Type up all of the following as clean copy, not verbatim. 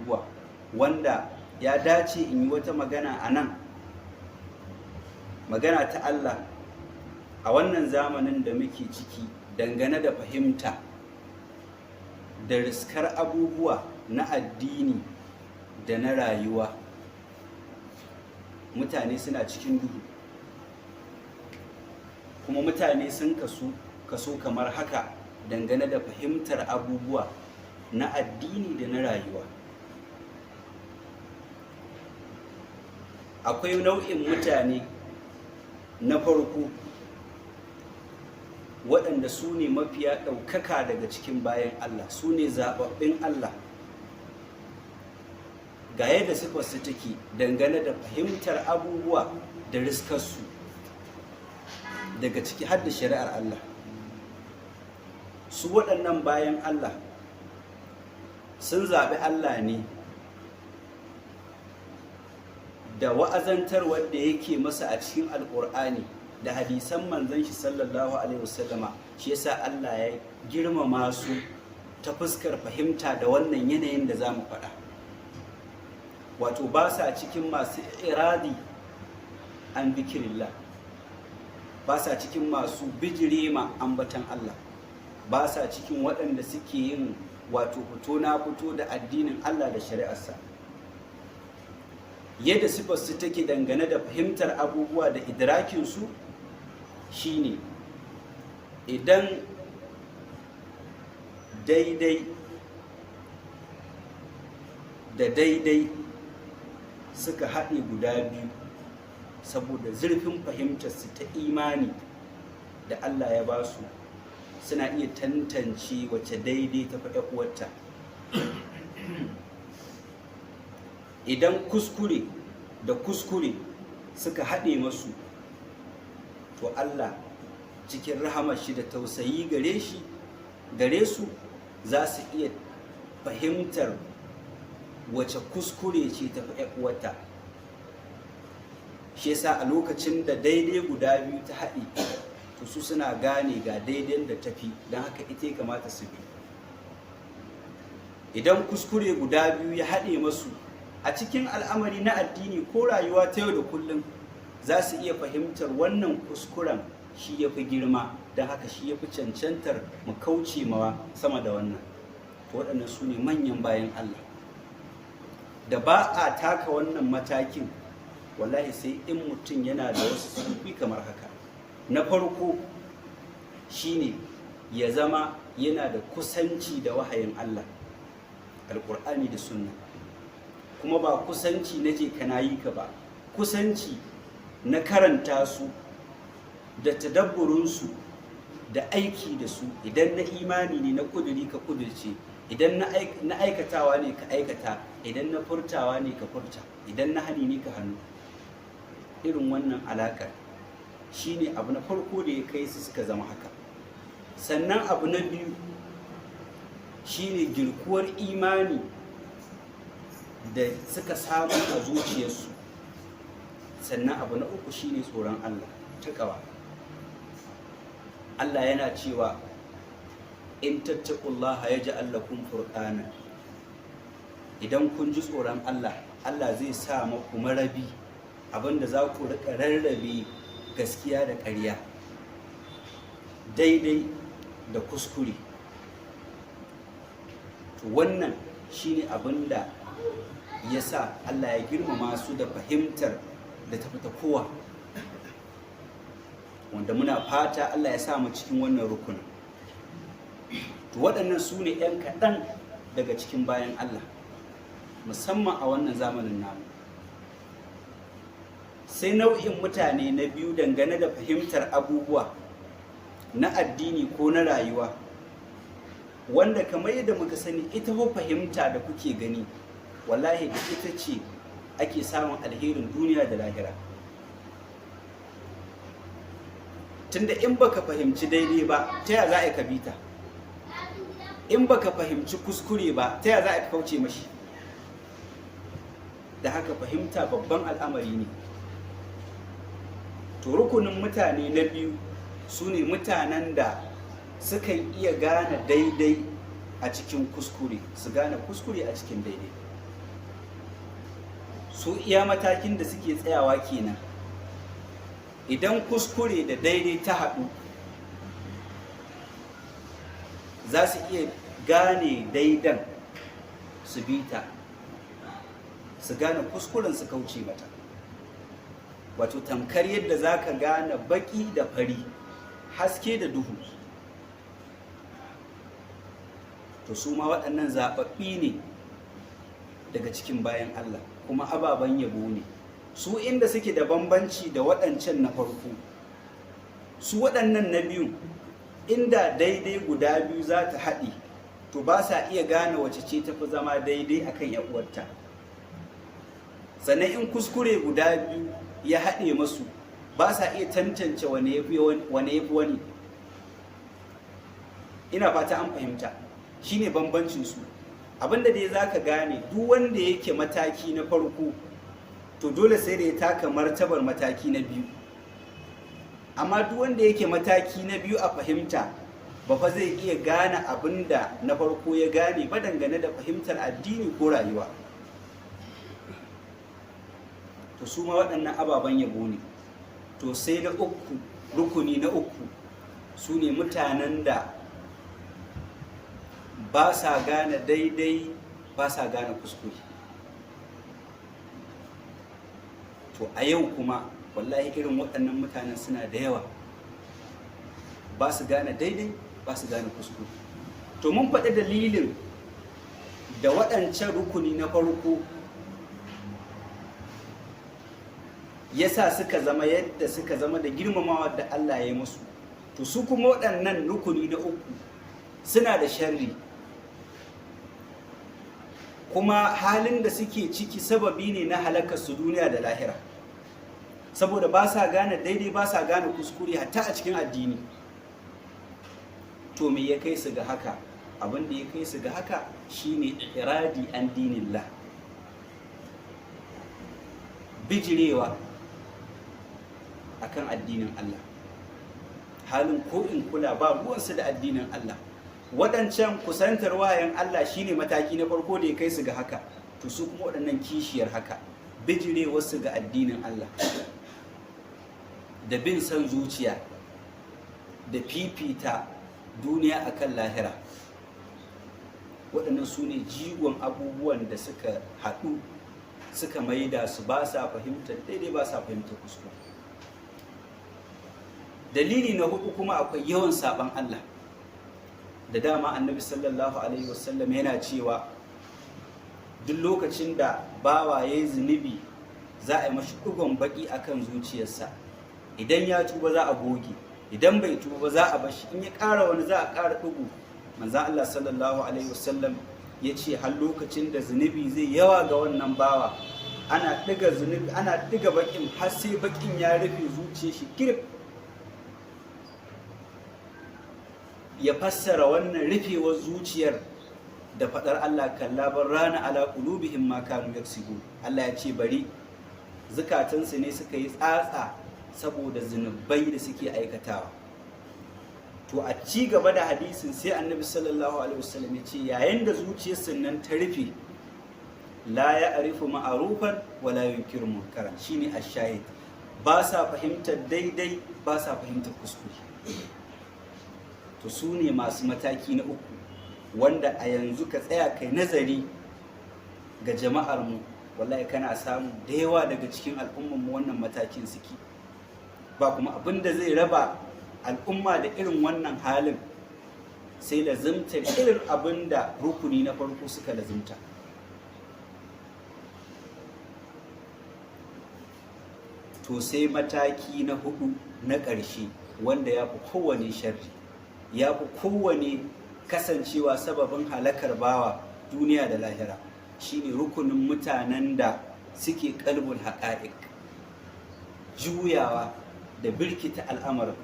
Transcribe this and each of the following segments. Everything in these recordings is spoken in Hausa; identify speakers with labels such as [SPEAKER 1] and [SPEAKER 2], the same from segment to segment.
[SPEAKER 1] abubuwa wanda ya dace in yi wata magana a nan, magana ta Allah a wannan zamanin da muke ciki dangane da fahimta da riskar abubuwa na addini da na rayuwa. Mutane suna cikin duhu, kuma mutane sun kaso kamar haka dangane da fahimtar abubuwa na addini da na rayuwa. Akwai nau'in mutane na farko waɗanda su ne mafiya ɗaukaka daga cikin bayan Allah, su ne zaɓaɓɓin Allah. Ga yadda sifarsu take dangane da fahimtar abubuwa da riskarsu, daga ciki har da shari'ar Allah. Su waɗannan bayan Allah sun zaɓi Allah ne da wa'azantar wanda yake masa a cikin alƙur'ani da hadisan manzon shi sallallahu alaihi wasallama. Shi yasa Allah ya girmama su ta fuskar fahimta da wannan yanayin da za mu faɗa. Wato ba sa cikin masu iradi an bikirillah, ba sa cikin masu bijirema ambatan Allah, ba sa cikin waɗanda suke yin wato fito na fito da addinin Allah da shari'arsa. Yadda sifarsu take dangane da fahimtar abubuwa da idrakinsu shine idan daidai da daidai suka haɗe guda biyu saboda zurfin fahimtarsu ta imani da Allah ya ba su, suna iya tantance wace daidai ta fi uwarta. Idan kuskure da kuskure suka haɗe masu, to Allah cikin rahamar shi da tausayi gare su za su iya fahimtar wace kuskure ce ta fi uwarta. Shi yasa a lokacin da daidai guda biyu ta haɗe, to su suna gane ga daidai da tafi, don haka ita ya kamata su bi. Idan kuskure guda biyu ya haɗe masu a cikin al'amari na addini ko rayuwa ta yau da kullum, za su iya fahimtar wannan kuskuren shi ya fi girma, don haka shi ya fi cancantar mu kauce mawa sama da wannan. To waɗannan su ne manyan bayan Allah da ba a taka wannan matakin, wallahi sai in mutum yana da wasu sufi kamar haka. Na farko shine ya zama yana da kusanci da wahayin Allah, alƙur'ani da sunna, kuma ba kusanci na je kana yi ka ba, kusanci na karanta su da tadabburinsu da aiki da su. Idan na imani ne, na kuduri ka kudurce, idan na aikatawa ne ka aikata, idan na furtawa ne ka furta, idan na hani ne ka hannu. Irin wannan alaƙar shine abu na farko da ya kai su suka zama haka. Sannan abu na biyu shine girkuwar imani da suka samu a zuciyarsu. Sannan abu na uku shine tsoron Allah, taqwa. Allah yana cewa in tattaqullaha yaj'al lakum furqana. Idan kun ji tsoron Allah, Allah zai sa muku marabi, abinda za ku rika rarrabe gaskiya da ƙarya, daidai da kuskure. To wannan shine abinda ya sa Allah ya girmama su da fahimtar da ta fita kowa, wanda muna fata Allah ya sa mu cikin wannan rukunin. To waɗannan su ne 'yan kaɗan daga cikin bayan Allah, musamman a wannan zamanin namu. Sai nau'in mutane na biyu dangane da fahimtar abubuwa na addini ko na rayuwa, wanda kamar yadda muka sani ita ko fahimta da kuke gani, wallahi da ita ce ake samun alherin duniya da lahira. Tunda in baka fahimci daidai ba, ta ya za a ka bita? In baka fahimci kuskure ba, ta ya za a ka kauce mashi? Da haka fahimta babban al'amari ne. To rukunin mutane na biyu su ne mutanen da sukan iya gane daidai a cikin kuskure, su gane kuskure a cikin daidai. su iya matakin da suke tsayawa kenan. Idan kuskure da daidai ta haɗu, za su iya gane daidan su bita, su gane kuskuren su kauce mata. Wato tamkar yadda za ka gane baki da fari, haske da duhu. To su ma waɗannan zaɓaɓɓi ne daga cikin bayan Allah, kuma ababen yabo ne. Su inda suke da bambanci da waɗancan na farko, su waɗannan na biyu inda daidai guda biyu za ta haɗe, to ba sa iya gane wace ce tafi zama daidai akan ‘yan uwarta. Sannan in kuskure guda biyu ya haɗe masu, ba sa iya tantance wane ya fi wani. Ina fata an fahimta, shi ne bambancinsu. Abinda dai za ka gane, duk wanda yake mataki na farko, to dole sai da ya taka martabar mataki na biyu. Amma duk wanda yake mataki na biyu a fahimta, ba fa zai iya gane abinda na farko ya gane ba dangane da fahimtar addini ko rayuwa. To su ma waɗannan ababen yabo ne. To sai na uku, rukuni na uku, su ne mutanen da ba sa gane daidai, ba sa gane kuskure. To a yau kuma wallahi irin waɗannan mutanen suna da yawa, ba su gane daidai, ba su gane kuskure. To mun faɗi dalilin da waɗancan rukuni na farko yasa suka zama yadda suka zama da girmamawa da Allah ya yi musu. To su kuma waɗannan rukuni na uku suna da sharri, kuma halin da suke ciki sababi ne na halakar su duniya da lahira, saboda ba sa gane daidai, ba sa gane kuskure hatta a cikin addini. To me ya kai su ga haka? Abin da ya kai su ga haka shine iradi an dinillah, bijirewa akan addinin Allah, halin ko in kula ba ruwansu da addinin Allah. Waɗancan kusantar wahayin Allah shine mataki na farko da ya kai su ga haka. To su kuma waɗannan kishiyar haka, bijirewarsu ga addinin Allah da bin san zuciya da fifita duniya akan lahira. Waɗannan su ne jigon abubuwan da suka haɗu suka maida su ba sa fahimtar daidai, ba sa fahimtar kuskure. Dalili na hudu kuma akwai yawan saban Allah. Da dama annabi sallallahu alaihi wasallam yana cewa duk lokacin da bawa ya yi zunubi, za a yi mashi ɗigon baƙi akan zuciyarsa. Idan ya tuba za a goge, idan bai tuba ba za a bashi, in ya ƙara wani za a ƙara ɗigo. Manzan Allah sallallahu alaihi wasallam ya ce har lokacin da zunubi zai yawa ga wannan bawa, ana ɗiga zunubi, ana ɗiga baƙin har sai baƙin ya rufe zuciyar shi kirif. Ya fassara wannan rufewar zuciyar da faɗar Allah, kalla bar rana ala qulubihim ma kanu yaksibun. Allah ya ce bari zukatansu ne suka yi tsatsa saboda zunubai da suke aikatawa. To a ci gaba da hadisin sai annabi sallallahu alaihi wasallam ya ce yayin da zuciyarsu nan ta rufe, la ya'rifu ma'rufan wa la yunkiru munkaran, shine ash-shahid. Ba sa fahimtar daidai, ba sa fahimtar kuskure. To su ne masu mataki na uku, wanda a yanzu ka tsaya kai nazari ga jama'ar mu, wallahi kana samu da yawa daga cikin al'ummar mu wannan matakin suke. Ba kuma abin da zai raba al'umma da irin wannan halin sai lazimtar irin abin da rukuni na farko suka lazimta. To sai mataki na hudu na ƙarshe, wanda ya fi kowane sharri, ya fi kowane kasancewa sababin halakar bawa duniya da lahira, shine rukunin mutanen da suke qalbul haqa'iq, juyawa da birkita al'amarin.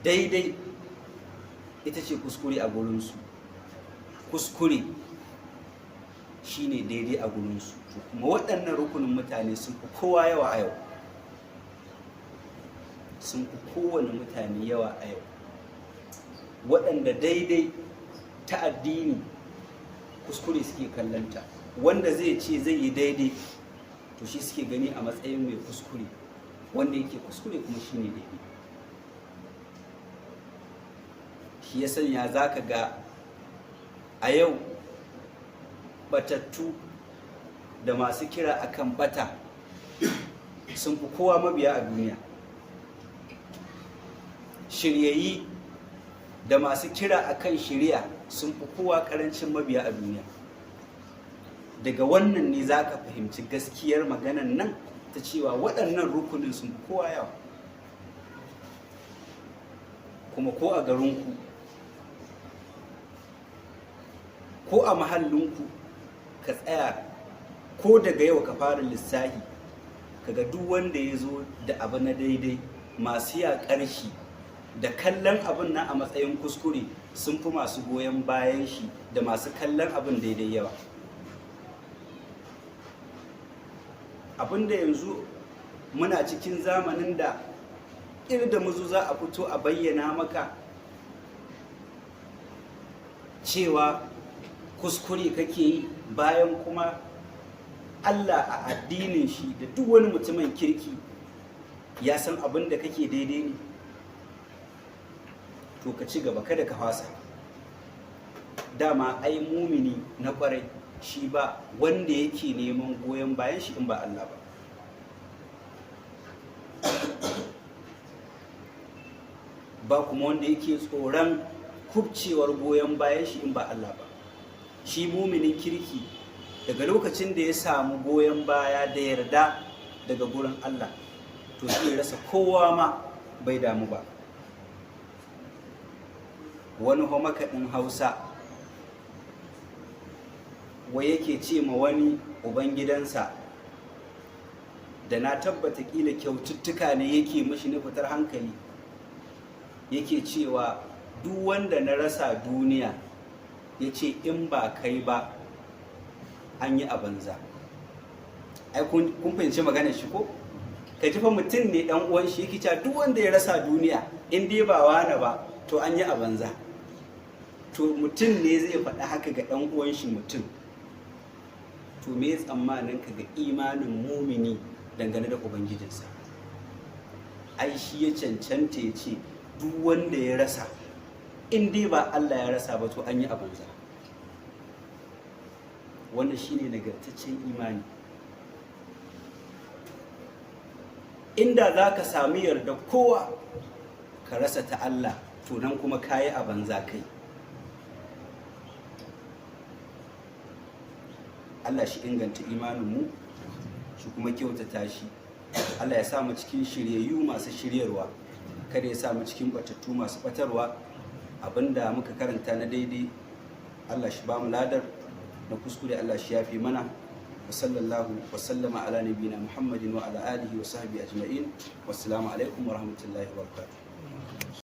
[SPEAKER 1] Daidai ita ce kuskure a gurinsu, kuskure shine daidai a gurinsu. Kuma waɗannan rukunin mutane sun fi kowa yawa a yau, sun fi kowane mutane yawa a yau. Waɗanda daidai ta addini kuskure suke kallanta, wanda zai ce zai yi daidai to shi suke gani a matsayin mai kuskure, wanda yake kuskure kuma shi ne daidai. Shi ya sanya za ka ga a yau batattu da masu kira akan bata sun fi kowa mabiya a duniya. Shiryayi da masu kira akan shirya sun fi kowa karancin mabiya a duniya. Daga wannan ne za ka fahimci gaskiyar maganan nan ta cewa waɗannan rukunin sun fi kowa yawa. Kuma ko a garinku ko a mahallinku ka tsaya, ko daga yau ka fara lissahi kaga duk wanda ya zo da abu na daidai, masu yaƙar shi da kallon abin nan a matsayin kuskure sun fi masu goyon bayan shi da masu kallon abin daidai yawa. Abinda yanzu muna cikin zamanin da da muzu za a fito a bayyana maka cewa kuskure kake yi, bayan kuma Allah a addinin shi da duk wani mutumin kirki ya san abin da kake daidai ne. To ka ci gaba, kada ka fasa. Dama ai mumini na kwarai shi ba wanda yake neman goyon bayan shi in ba Allah ba. Ba kuma wanda yake tsoron kubcewar goyon bayan shi in ba Allah ba. Shi muminin kirki daga lokacin da ya samu goyon baya da yarda daga gurin Allah, to sai rasa kowa ma bai damu ba. Wani makaɗin Hausa wai yake ce ma wani ubangidansa, da na tabbata kila kyaututtuka ne yake mashi na fitar hankali, yake cewa duk wanda na rasa duniya, ya ce in ba kai ba an yi a banza. Ai kun fahimci maganar shi ko? Ka ji fa mutum ne dan uwan shi yake cewa duk wanda ya rasa duniya in dai ba wani ba to an yi a banza. To mutum ne zai faɗi haka ga dan uwan shi mutum. To me tsammanin ka ga imanin mumini dangane da ubangijinsa? Ai shi ya cancanta ya ce duk wanda ya rasa in dai ba Allah ya rasa ba to an yi a banza. Wannan shine nagartaccen imani. Inda za ka sami yarda kowa ka rasa ta Allah, to nan kuma kayi a banza kai. Allah shi inganta imaninmu, shi kuma kyautata shi. Allah ya sa mu cikin shiryayyu masu shiryarwa, kada ya sa mu cikin batattu masu batarwa. Abinda muka karanta na daidai Allah shi ba mu ladar, na kuskure Allah shi yafi mana. Wa sallallahu wa sallama ala nabiyina Muhammadin wa ala alihi wa sahbihi ajma'in. Wassalamu alaikum wa rahmatullahi wa barakatuh.